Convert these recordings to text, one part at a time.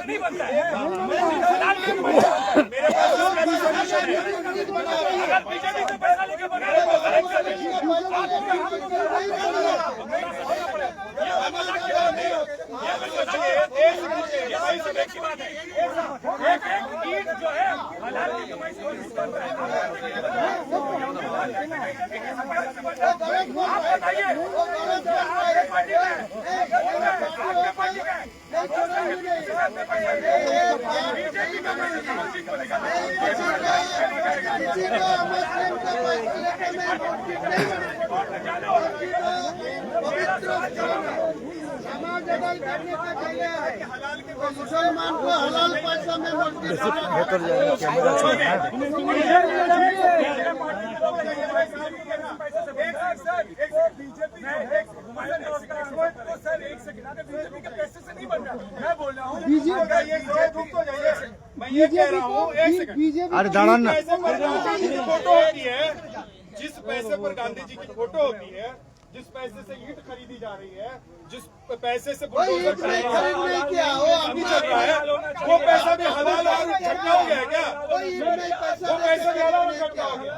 नहीं बनता है। हलाल के पैसा मेरे पास सोल्यूशन है। अगर बीजेपी से पैसा लेके बना रहे तो गलत कर रहे हैं। एक की बात है, एक ईट जो है हलाल की कमाई से कर रहा है। आप बताइए आपके पार्टी में बीजेपी का पैसा समझित बोलेगा। मुसलमान को हलाल पैसा में बीजेपी के पैसे से नहीं बन रहा। मैं बोल रहा हूँ मैं ये कह रहा हूँ अरे दाड़ा ना फोटो होती है, जिस पैसे पर गांधी जी की फोटो होती है, जिस पैसे से ईंट खरीदी जा रही है, जिस पैसे से बुलडोजर चल रहा है, वो पैसा भी हलाल और झटका हो गया है क्या? वो पैसा भी हलाल और झटका हो गया।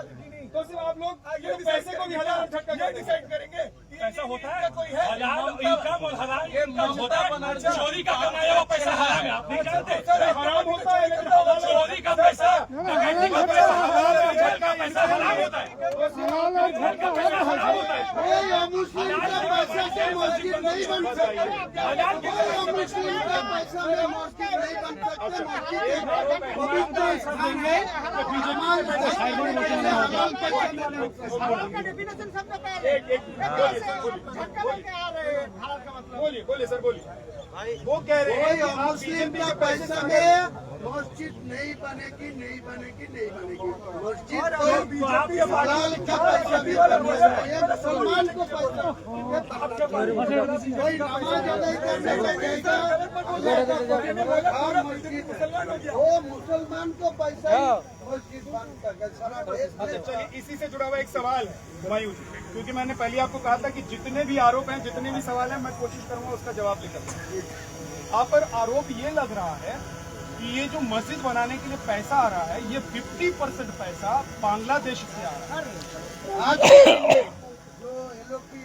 तो सिर्फ आप लोग ये पैसे को भी हलाल और झटका क्या डिसाइड करेंगे? पैसा होता है कोई है हलाल इनकम और हलाल इनकम होता है। चोरी का कमाया हुआ पैसा हराम है, आप नहीं जानते? हराम होता है, लेकिन चोरी का पैसा, डकैती का पैसा हलाल है, झटका का पैसा हराम होता है। झटका पैसा हराम होता है। मुस्लिम का पैसा से मस्जिद नहीं बन सकता। मुस्लिम का पैसा में मस्जिद नहीं बन सकता। पवित्र स्थान है। बोलिए सर बोलिए। वो कह रहे हैं मुस्लिम का पैसा में मस्जिद नहीं बनेगी, नहीं बनेगी, नहीं बनेगी। मस्जिद हलाल का पैसा भी बनेगा। मुसलमान को पैसा कोई नमाज अदा करने का पैसा वो मुसलमान को पैसा मस्जिद बन सके सारा देश। अच्छा चलिए, इसी से जुड़ा हुआ एक सवाल है हुमायूं जी, क्योंकि मैंने पहले आपको कहा था कि जितने भी आरोप हैं, जितने भी सवाल हैं, मैं कोशिश करूंगा उसका जवाब लेकर। आप पर आरोप ये लग रहा है कि ये जो मस्जिद बनाने के लिए पैसा आ रहा है, ये 50% पैसा बांग्लादेश से आ रहा है। आज जो ये लोग की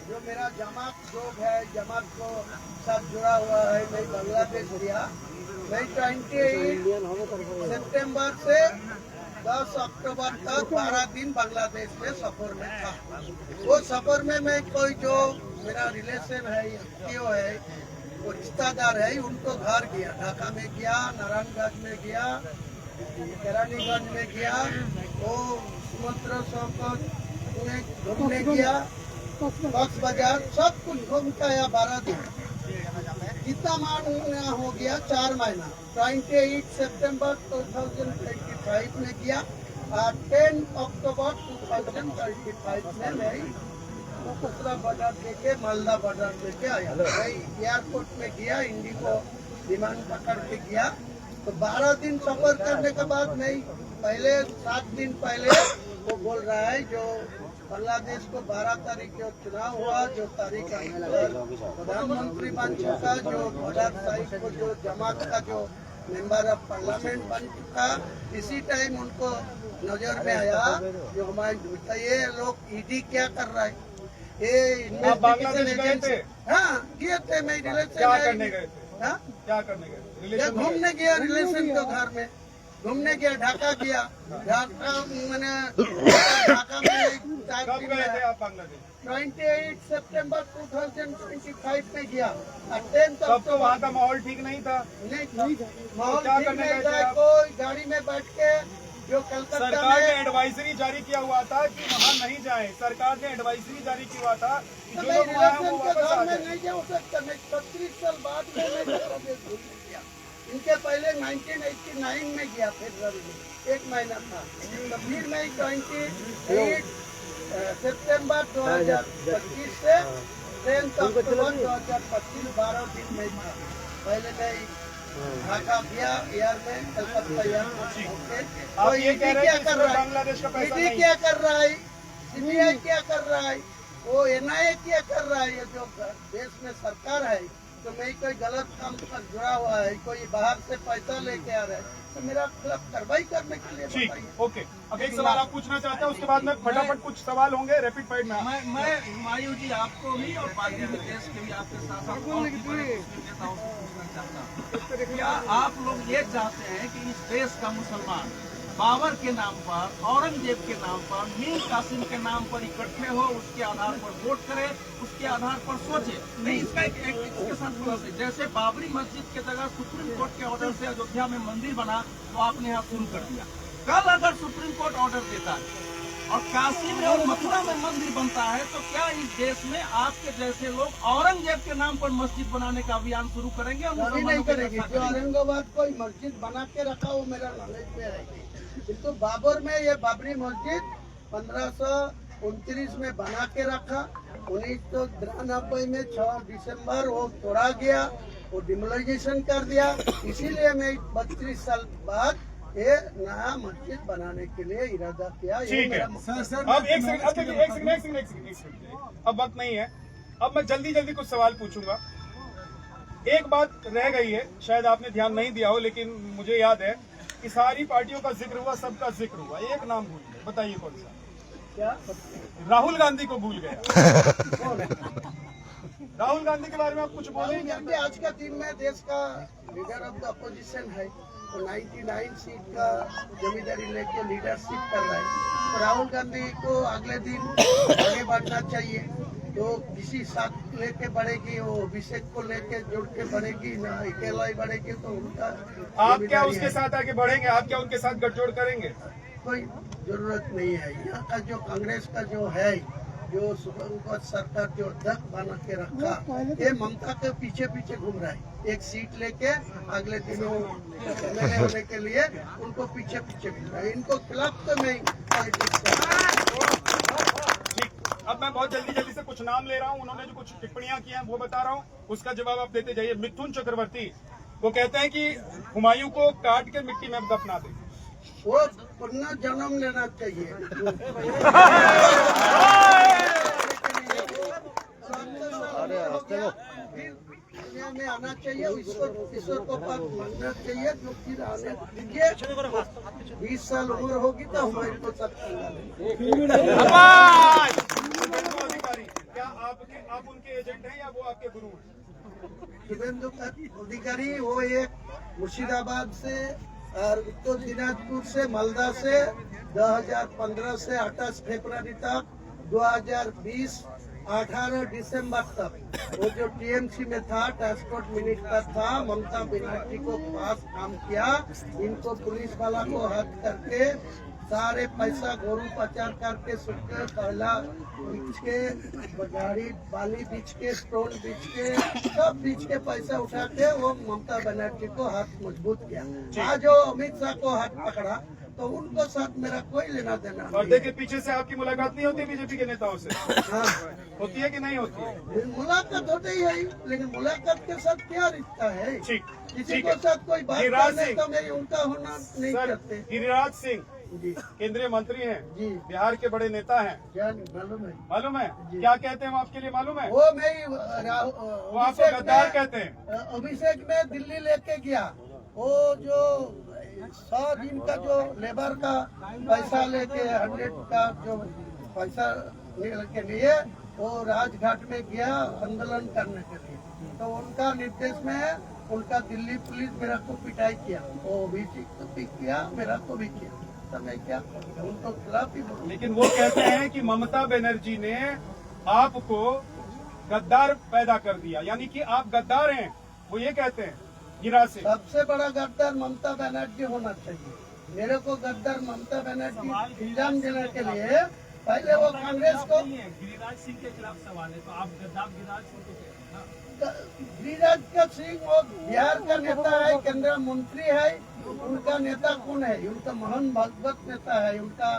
जो मेरा जमात लोग है, जमात को साथ जुड़ा हुआ है, मैं बांग्लादेश गया। मैं 28 सितंबर से 10 अक्टूबर तक 12 दिन बांग्लादेश में सफर में था। वो सफर में मैं कोई जो मेरा रिलेशन है, एफपीओ है, वो रिश्तेदार है, उनको घर गया। ढाका में गया, नारायणगंज में गया, केरानीगंज में गया, वो समुद्र चौक में घूमने गया, कक्स बाजार, सब कुछ घूम के आया 12 दिन। कितना महीना हो गया? 4 महीना। 28 सितंबर 2025 में गया और 10 अक्टूबर 2025 में मैं दूसरा बॉर्डर देके मालदा बॉर्डर देके आया। मैं एयरपोर्ट में गया, इंडिगो विमान पकड़ के गया। तो 12 दिन सफर करने के बाद मैं पहले 7 दिन पहले वो बोल रहा है जो बांग्लादेश को 12 तारीख को चुनाव हुआ, जो तारीख प्रधानमंत्री बन चुका, जो बॉर्डर साहिब को जो जमात का जो मेंबर ऑफ पार्लियामेंट बन चुका, इसी टाइम उनको नजर में आया जो हमारे ये लोग ईडी क्या कर रहा है। ये बांग्लादेश गए थे? हाँ गए थे। मैं रिलेशन क्या करने गए थे? हाँ क्या करने गए? घूमने गया, रिलेशन को घर में घूमने गया। ढाका गया, ढाका मैंने ढाका में कब गए थे आप बांग्लादेश? 28 सितंबर 2025 में गया। 10 तब तो वहाँ का माहौल ठीक नहीं था। नहीं माहौल क्या ठीक करने नहीं गए था। थे आप? कोई गाड़ी में बैठ के जो कलकत्ता सरकार ने में एडवाइजरी जारी किया हुआ था कि वहाँ नहीं जाए। सरकार ने एडवाइजरी जारी किया हुआ था कि जो मैं लोग वहाँ हैं वो रिलेशन के वापस घर आ में जाए। नहीं जा सकता। मैं 35 साल बाद में मैं बांग्लादेश घूमने गया। इनके पहले 1989 में गया, फरवरी में 1 महीना था। तो फिर मैं 28 सितंबर 2025 से 10 अक्टूबर 2025 12 दिन में था। पहले मैं ढाका गया एयर में, कलकत्ता एयरपोर्ट। आप ये कह रहे हैं कि कर रहा है? बांग्लादेश का पैसा ईडी नहीं क्या कर रहा है? सीबीआई क्या कर रहा है? वो एनआईए क्या कर रहा है? ये जो देश में सरकार है तो मैं कोई गलत काम पर जुड़ा हुआ है, कोई बाहर से पैसा लेके आ रहा है, तो मेरा खिलाफ कार्रवाई करने के लिए ठीक, बताइए। ओके। अब एक सवाल आप पूछना चाहते हैं, उसके बाद में फटाफट कुछ सवाल होंगे रैपिड फाइट में। मैं हुमायूं जी आपको भी और बाकी देश के भी आपके साथ साथ और भी बड़े मुस्लिम नेताओं से पूछना चाहता हूँ, क्या आप लोग ये चाहते हैं कि इस देश का मुसलमान बाबर के नाम पर, औरंगजेब के नाम पर, मीर कासिम के नाम पर इकट्ठे हो, उसके आधार पर वोट करे, उसके आधार पर सोचे? नहीं, इसका एक इसके साथ प्लस है। जैसे बाबरी मस्जिद के जगह सुप्रीम कोर्ट के ऑर्डर से अयोध्या में मंदिर बना तो आपने यहाँ शुरू कर दिया। कल अगर सुप्रीम कोर्ट ऑर्डर देता है और काशी में और मथुरा में मंदिर बनता है तो क्या इस देश में आपके जैसे लोग औरंगजेब के नाम पर मस्जिद बनाने का अभियान शुरू करेंगे? कभी नहीं करेगी। जो औरंगाबाद कोई मस्जिद बना के रखा वो मेरा नॉलेज में आएगी, किंतु बाबर में ये बाबरी मस्जिद 1529 में बना के रखा। 1993 में 6 दिसंबर वो तोड़ा गया, वो डिमोलाइजेशन कर दिया। इसीलिए मैं 32 साल बाद ये नया मस्जिद बनाने के लिए इरादा किया। ठीक है। अब एक सेकंड, अब वक्त नहीं है। अब मैं जल्दी कुछ सवाल पूछूंगा। एक बात रह गई है, शायद आपने ध्यान नहीं दिया हो, लेकिन मुझे याद है कि सारी पार्टियों का जिक्र हुआ, सबका जिक्र हुआ, एक नाम भूल गए। बताइए कौन सा? क्या? राहुल गांधी को भूल गया। राहुल गांधी के बारे में आप कुछ बोलेंगे? राहुल गांधी आज का दिन में देश का लीडर ऑफ द अपोजिशन है, तो 99 सीट का जमींदारी लेके लीडरशिप कर रहा है। तो राहुल गांधी को अगले दिन आगे बढ़ना चाहिए। तो किसी साथ लेके बढ़ेगी, वो अभिषेक को लेके जुड़ के बढ़ेगी, ना अकेला ही बढ़ेगी, तो उनका आप क्या उसके साथ आगे बढ़ेंगे? आप क्या उनके साथ गठजोड़ करेंगे? कोई जरूरत नहीं है। यहाँ का जो कांग्रेस का जो है, जो सुप्रीम कोर्ट सरकार जो अध्यक्ष बना के रखा, ये ममता के पीछे घूम रहा है। एक सीट लेके अगले दिनों एमएलए होने के लिए उनको पीछे घूम रहा है। इनको खिलाफ तो मैं पॉलिटिक्स। अब मैं बहुत जल्दी से कुछ नाम ले रहा हूँ। उन्होंने जो कुछ टिप्पणियां की हैं वो बता रहा हूँ, उसका जवाब आप देते जाइए। मिथुन चक्रवर्ती, वो कहते हैं कि हुमायूं को काट के मिट्टी में दफना दे। वो पुनर्जन्म लेना चाहिए। दुनिया में आना चाहिए, ईश्वर को पास मांगना चाहिए, जो फिर आने दीजिए। 20 साल उम्र होगी तो हमारे को सब अधिकारी, क्या आप उनके एजेंट हैं या वो आपके गुरु हैं? शुभेंदु अधिकारी वो एक मुर्शिदाबाद से और उत्तर दिनाजपुर से, मालदा से 2015 से 28 फरवरी तक 2020 18 दिसंबर तक वो जो टीएमसी में था, ट्रांसपोर्ट मिनिस्टर था, ममता बनर्जी को पास काम किया। इनको पुलिस वाला को हद करके सारे पैसा गोरू पचार करके सुनकर पहला बीच के गाड़ी बाली बीच के स्टोन बीच के सब बीच के पैसा उठा के वो ममता बनर्जी को हाथ मजबूत किया। आज जो अमित शाह को हाथ पकड़ा तो उनको साथ मेरा कोई लेना देना नहीं। पर्दे के पीछे से आपकी मुलाकात नहीं होती बीजेपी के नेताओं से? हाँ, होती है कि नहीं होती है? मुलाकात होती ही है, लेकिन मुलाकात के साथ क्या रिश्ता है? ठीक, किसी ठीक को है। साथ कोई बात गिरिराज करने सिंह। तो मेरी उनका होना नहीं सर, करते। गिरिराज सिंह जी केंद्रीय मंत्री हैं, जी, बिहार के बड़े नेता हैं, जान मालूम है। मालूम है? जी। क्या कहते हैं वो आपके लिए मालूम है? वो मैं वो आपको गद्दार कहते हैं। अभिषेक में दिल्ली लेके गया, वो जो 100 दिन का जो लेबर का पैसा लेके 100 का जो पैसा के लिए वो राजघाट में गया आंदोलन करने के लिए। तो उनका निर्देश में उनका दिल्ली पुलिस मेरा को पिटाई किया, वो अभिषेक को भी किया, मेरा को भी किया। तो मैं क्या करूँ, उनको खिलाफ ही बोलूं। लेकिन वो कहते हैं कि ममता बनर्जी ने आपको गद्दार पैदा कर दिया, यानी कि आप गद्दार हैं, वो ये कहते हैं गिरिराज सिंह। सबसे बड़ा गद्दार ममता बनर्जी होना चाहिए। मेरे को गद्दार ममता बनर्जी इल्जाम देने के लिए पहले वो कांग्रेस को गिरिराज सिंह के खिलाफ सवाल है, तो आप गद्दार गिरिराज सिंह को गिरिराज सिंह वो बिहार का नेता है, केंद्रीय मंत्री है। उनका नेता कौन है? उनका मोहन भागवत नेता है, उनका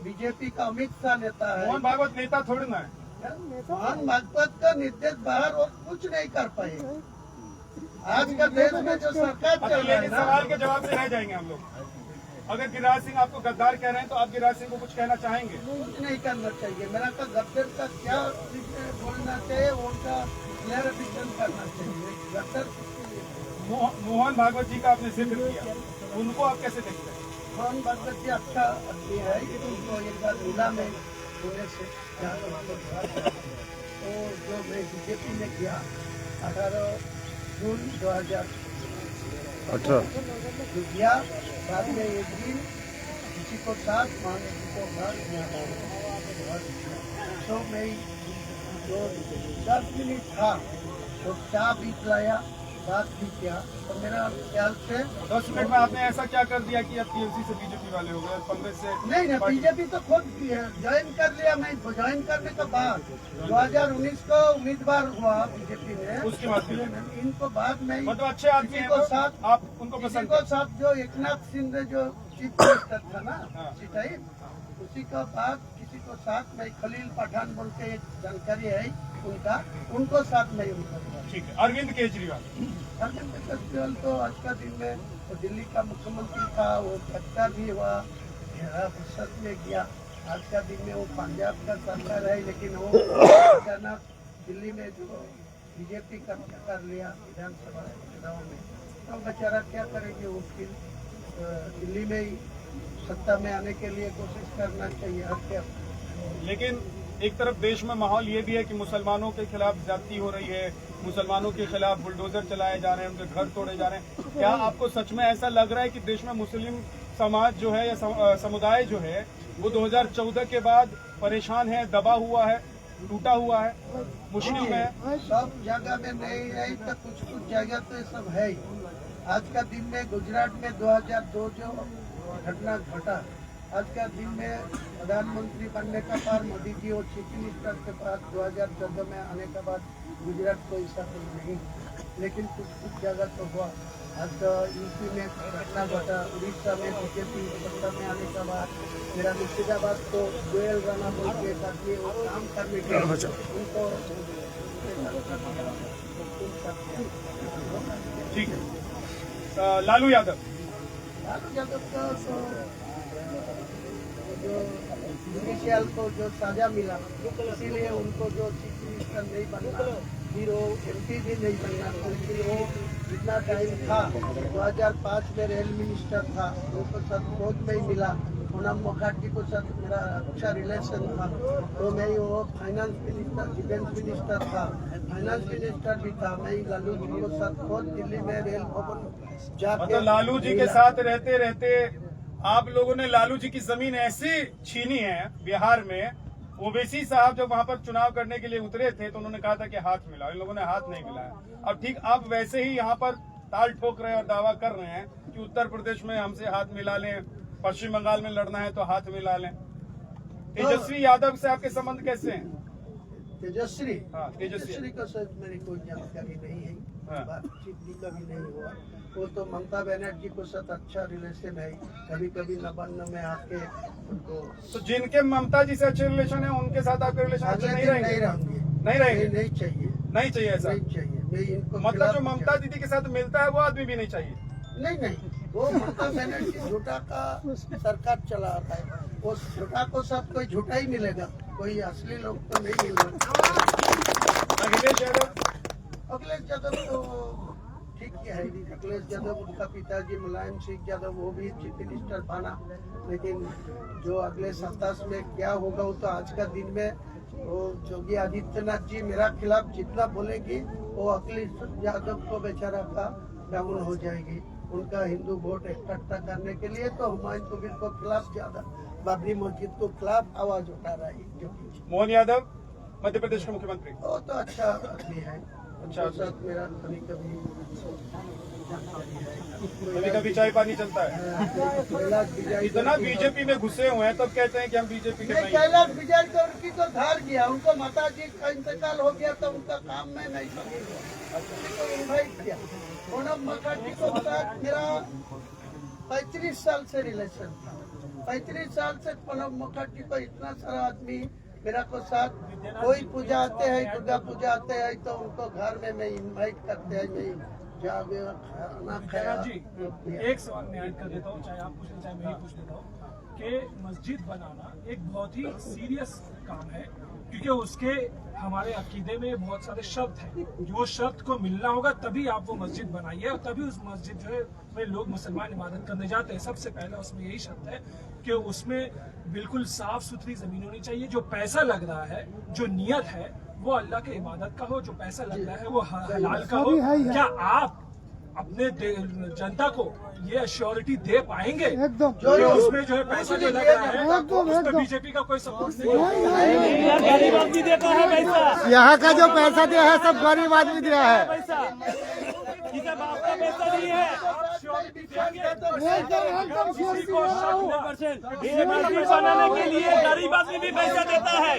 बीजेपी का अमित शाह नेता है। मोहन भागवत नेता थोड़ी ना है। मोहन भागवत का निर्देश बाहर वो कुछ नहीं कर पाए। आज का देश में जो सरकार चल रहा है लेकिन ना, सवाल के जवाब से रह जाएंगे हम लोग। अगर गिरिराज सिंह आपको गद्दार कह रहे हैं तो आप गिरिराज सिंह को कुछ कहना चाहेंगे? कुछ नहीं करना चाहिए। मेरा का गद्दार का क्या बोलना चाहिए, उनका क्लैरिफिकेशन करना चाहिए। डॉक्टर मोहन भागवत जी का आपने जिक्र किया, उनको आप कैसे देखते हैं? मोहन भागवत जी अच्छा आदमी है, उनको एक बार जिला में होने से तो जो मैं बीजेपी में किया 18 जून 2018 जो किया, बाद में एक दिन किसी को साथ मांगे को घर तो मैं जो 10 मिनट था तो चाय भी पिलाया, बात भी किया। तो मेरा ख्याल से 10 मिनट में आपने ऐसा क्या कर दिया कि अब टीएमसी से बीजेपी वाले हो गए, कांग्रेस से? नहीं बीजेपी तो खुद ज्वाइन कर लिया। मैं ज्वाइन करने के बाद 2019 को उम्मीदवार हुआ बीजेपी में, उसके बाद इनको बाद में मतलब अच्छे आदमी हैं को वो, साथ आप उनको किसी पसंद को साथ जो एकनाथ शिंदे जो चीफ मिनिस्टर था ना उसी टाइम, उसी का बाद किसी को साथ में खलील पठान बोल के एक जानकारी है उनका, उनको साथ में उनका। ठीक है। अरविंद केजरीवाल तो आज का दिन में वो दिल्ली का मुख्यमंत्री था, वो गिरफ्तार भी हुआ, फुर्सत में गया। आज का दिन में वो पंजाब का सरकार है, लेकिन वो अचानक दिल्ली में जो बीजेपी कब्जा कर लिया विधानसभा चुनाव में, तो बेचारा क्या करेंगे? वो फिर दिल्ली में ही सत्ता में आने के लिए कोशिश करना चाहिए। और क्या, लेकिन एक तरफ देश में माहौल ये भी है कि मुसलमानों के खिलाफ ज्यादती हो रही है, मुसलमानों के खिलाफ बुलडोजर चलाए जा रहे हैं, उनके घर तोड़े जा रहे हैं। क्या आपको सच में ऐसा लग रहा है कि देश में मुस्लिम समाज जो है या समुदाय जो है वो 2014 के बाद परेशान है, दबा हुआ है, टूटा हुआ है, मुश्किल में है? सब जगह में नहीं है तो कुछ जगह तो ये सब है ही। आज का दिन में गुजरात में 2002 जो घटना घटा, आज का दिन में प्रधानमंत्री बनने का बाद मोदी जी और चीफ मिनिस्टर के पास 2014 में आने के बाद गुजरात को ऐसा तो नहीं, लेकिन कुछ जगह तो हुआ। आज यूपी में घटना घटा, उड़ीसा में बीजेपी सत्ता में आने के बाद मेरा मुर्शिदाबाद को गोयल राणा बोल के ताकि वो काम करने के लिए उनको ठीक है। लालू यादव का तो जो जुडिशियल को जो सजा मिला, इसीलिए उनको जो चीफ मिनिस्टर नहीं बनना, फिर वो MP भी नहीं बनना, क्योंकि वो जितना टाइम था 2005 में रेल मिनिस्टर था, उनको साथ बहुत में ही मिला। पूनम मुखर्जी को साथ मेरा अच्छा रिलेशन था, तो मैं वो फाइनेंस मिनिस्टर, डिफेंस मिनिस्टर था, फाइनेंस मिनिस्टर भी था। मैं लालू जी को साथ बहुत दिल्ली में रेल भवन जाके, मतलब लालू जी के साथ रहते रहते आप लोगों ने लालू जी की जमीन ऐसी छीनी है बिहार में। ओवैसी साहब जब वहां पर चुनाव करने के लिए उतरे थे तो उन्होंने कहा था कि हाथ मिलाओ, इन लोगों ने हाथ नहीं मिलाया। अब ठीक आप वैसे ही यहाँ पर ताल ठोक रहे हैं और दावा कर रहे हैं कि उत्तर प्रदेश में हमसे हाथ मिला लें, पश्चिम बंगाल में लड़ना है तो हाथ मिला लें। तेजस्वी यादव से आपके संबंध कैसे हैं? तेजस्वी, हाँ, तेजस्वी को सर मेरी कोई जानकारी नहीं है, बातचीत भी कभी नहीं हुआ। वो तो ममता बनर्जी को साथ अच्छा रिलेशन है, कभी कभी नवान्न में आके उनको। तो जिनके ममता जी से अच्छे रिलेशन है उनके साथ आपके रिलेशन अच्छे नहीं रहेंगे? नहीं रहेंगे, नहीं चाहिए, नहीं चाहिए ऐसा, नहीं चाहिए। मैं इनको मतलब जो ममता दीदी के साथ मिलता है वो आदमी भी नहीं चाहिए? नहीं, वो ममता बनर्जी झूठा का सरकार चला रहा है, वो झूठा को साथ कोई झूठा ही मिलेगा, कोई असली लोग तो नहीं मिलेगा। अखिलेश यादव तो ठीक है, अखिलेश यादव उनका पिताजी मुलायम सिंह यादव वो भी चीफ मिनिस्टर बना, लेकिन जो अगले 27 में क्या होगा वो तो आज का दिन में वो योगी आदित्यनाथ जी मेरा खिलाफ जितना बोलेगी वो अखिलेश यादव को बेचारा का डाउन हो जाएगी। उनका हिंदू वोट इकट्ठा करने के लिए तो हुमायूं कबीर को खिलाफ ज्यादा, बाबरी मस्जिद को खिलाफ आवाज उठा रहा है। मोहन यादव मध्य प्रदेश के मुख्यमंत्री, वो तो अच्छा आदमी है, अच्छा साथ मेरा कभी कभी चाय पानी चलता है। इतना बीजेपी में घुसे हुए हैं तब कहते हैं कि हम बीजेपी के नहीं। कैलाश विजय तो उनकी तो धार गया, उनको माता जी का इंतकाल हो गया तो उनका काम में नहीं इन्वाइट किया। पूनम मुखर्जी को साथ मेरा 35 साल से रिलेशन था, 35 साल से पूनम मुखर्जी को इतना सारा आदमी मेरा को साथ कोई पूजा आते हैं, दुर्गा पूजा आते हैं तो उनको घर में मैं इनवाइट करते हैं, मैं जी एक सवाल मैं ऐड कर देता हूँ, चाहे आप पूछ लें चाहे मैं ही पूछ लेता हूँ के मस्जिद बनाना एक बहुत ही सीरियस काम है, क्योंकि उसके हमारे अकीदे में बहुत सारे शर्त हैं। वो शर्त को मिलना होगा तभी आप वो मस्जिद बनाइए, और तभी उस मस्जिद जो है में लोग मुसलमान इबादत करने जाते हैं। सबसे पहले उसमें यही शर्त है कि उसमें बिल्कुल साफ सुथरी जमीन होनी चाहिए। जो पैसा लग रहा है, जो नियत है, वो अल्लाह के इबादत का हो। जो पैसा लग रहा है वो हलाल का हो। क्या आप अपने जनता को ये अश्योरिटी दे पाएंगे एकदम जो उसमें जो है पैसा जो लग रहा है उस पर बीजेपी का कोई सपोर्ट नहीं है। गरीब आदमी देता है पैसा, यहाँ का जो पैसा दिया है सब गरीब आदमी दिया है। पैसा ये सब आपका पैसा नहीं है। किसी को शक न ये मस्जिद बनाने के लिए गरीब आदमी भी पैसा देता है।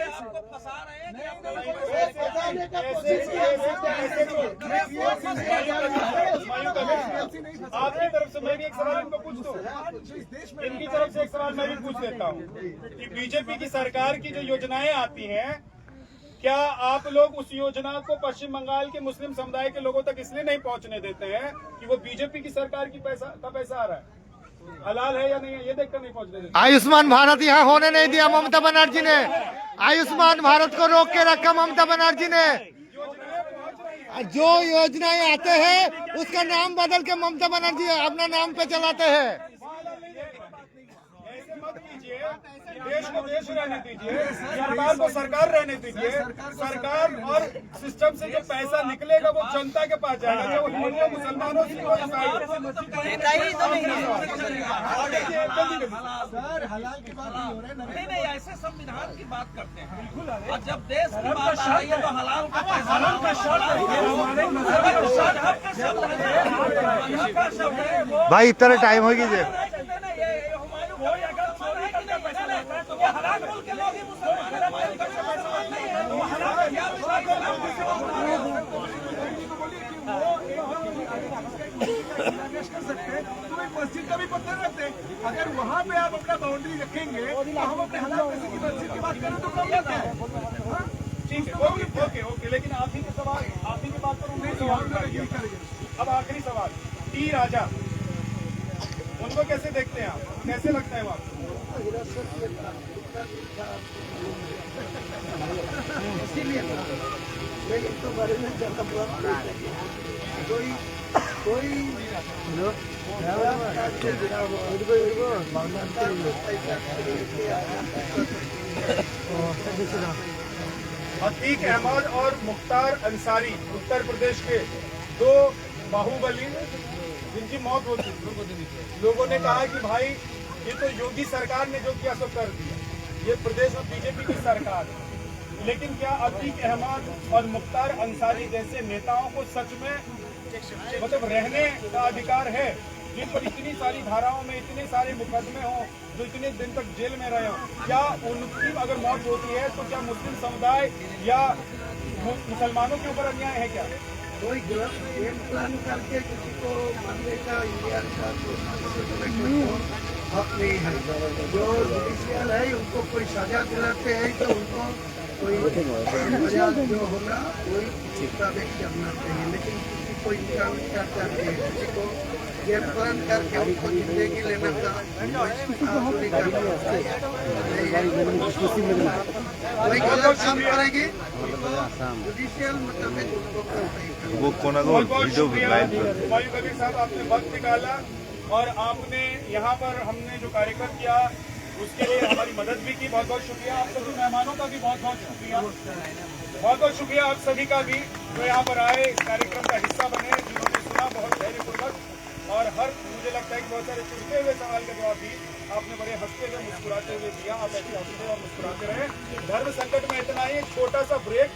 आपको फंसा रहे हैं कि अपने आपकी तरफ से मैं भी एक सवाल इनको पूछ दूं, इनकी तरफ से एक सवाल मैं भी पूछ लेता हूँ कि बीजेपी की सरकार की जो योजनाएं आती हैं, क्या आप लोग उस योजना को पश्चिम बंगाल के मुस्लिम समुदाय के लोगों तक इसलिए नहीं पहुंचने देते हैं कि वो बीजेपी की सरकार की पैसा आ रहा है, हलाल है या नहीं है, ये देखकर नहीं पहुंचने देते? आयुष्मान भारत यहाँ होने नहीं दिया ममता बनर्जी ने। आयुष्मान भारत को रोक के रखा ममता बनर्जी ने। जो योजनाएं आते हैं उसका नाम बदल के ममता बनर्जी अपना नाम पे चलाते हैं। ऐसे मत कीजिए, देश को देश रहने दीजिए, सरकार को सरकार रहने दीजिए। सरकार और सिस्टम से जो पैसा निकलेगा वो जनता के पास जाएगा, जो हिंदुओं मुसलमानों से नहीं ऐसे संविधान की बात करते हैं, और जब देश की बात आ रही है तो हलाल का पैसा भाई इतना टाइम हो गई मस्जिद का भी पत्थर रखते हैं। अगर वहाँ पे आप अपना बाउंड्री रखेंगे तो हम अपने हलाल पैसे की मस्जिद की बात करें तो प्रॉब्लम क्या है? ठीक है, ओके, लेकिन आप ही के सवाल, आप ही की बात करूँ। अब आखिरी सवाल, टी राजा, उनको कैसे देखते हैं आप, कैसे लगता है वो आपको? इसीलिए मैं इनको बारे में ज्यादा बात नहीं कोई अतीक अहमद और मुख्तार अंसारी उत्तर प्रदेश के दो बाहुबली जिनकी मौत हो चुकी, लोगों ने कहा कि भाई ये तो योगी सरकार ने जो किया सो कर दिया, ये प्रदेश में बीजेपी की सरकार है। लेकिन क्या अतीक अहमद और मुख्तार अंसारी जैसे नेताओं को सच में मतलब रहने का अधिकार है, जिन पर इतनी सारी धाराओं में इतने सारे मुकदमे हों, जो इतने दिन तक जेल में रहे हों? क्या उनकी अगर मौत होती है तो क्या मुस्लिम समुदाय या मुसलमानों के ऊपर अन्याय है? क्या कोई गलत गेम प्लान करके किसी को मारने का इंडिया का हक नहीं है? जो जुडिशियल है उनको कोई सजा दिलाते हैं तो उनको कोई सजा जो होगा कोई मुताबिक करना चाहिए, लेकिन किसी को इंसान करता है, किसी को गेम प्लान करके उनको जिंदगी लेना का कोई गलत काम करेगी जुडिशियल मुताबिक उनको वो बहुत शुक्रिया हुमायूं कबीर साहब, आपने वक्त निकाला और आपने यहाँ पर हमने जो कार्यक्रम किया उसके लिए हमारी मदद भी की। बहुत बहुत शुक्रिया। आप सभी मेहमानों का भी बहुत बहुत शुक्रिया। बहुत बहुत शुक्रिया आप सभी का भी जो यहाँ पर आए, इस कार्यक्रम का हिस्सा बने, जिन्होंने सुना बहुत धैर्यपूर्वक और हर मुझे लगता है कि बहुत सारे चुनते हुए सवाल का जवाब भी आपने बड़े हंसते हुए मुस्कुराते हुए दिया। आप ऐसे हंसते और मुस्कुराते रहे। धर्म संकट में इतना ही छोटा सा ब्रेक।